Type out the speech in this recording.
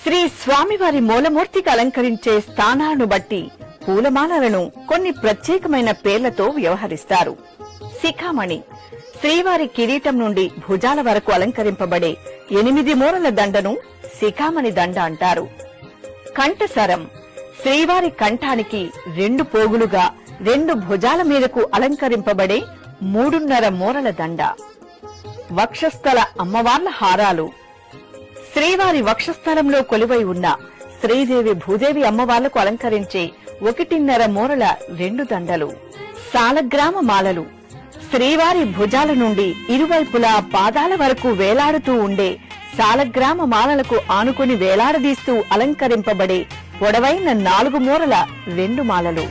శ్రీ స్వామివారి మూలమూర్తికి అలంకరించే స్థానాలను బట్టి పూలమాలలను కొన్ని ప్రత్యేకమైన పేర్లతో వ్యవహరిస్తారు. శిఖామణి శ్రీవారి కిరీటం నుండి భుజాల వరకు అలంకరింపబడే 8 మూరల దండను శిఖామణి దండ అంటారు. కంఠసరం శ్రీవారి కంఠానికి 2 పోగులుగా 2 భుజాల మీదకు అలంకరింపబడే 3.5 మూరల దండ. వక్షస్థల అమ్మవార్ల హారాలు శ్రీవారి వక్షస్థలంలో కొలువై ఉన్న శ్రీదేవి భూదేవి అమ్మవార్లకు అలంకరించే 1.5 మూరల 2 దండలు. సాలగ్రామ మాలలు శ్రీవారి భుజాల నుండి ఇరువైపులా పాదాల వరకు వేలాడుతూ ఉండే సాలగ్రామ మాలలకు ఆనుకుని వేలాడదీస్తూ అలంకరింపబడే పొడవైన 4 మూరల 2 మాలలు.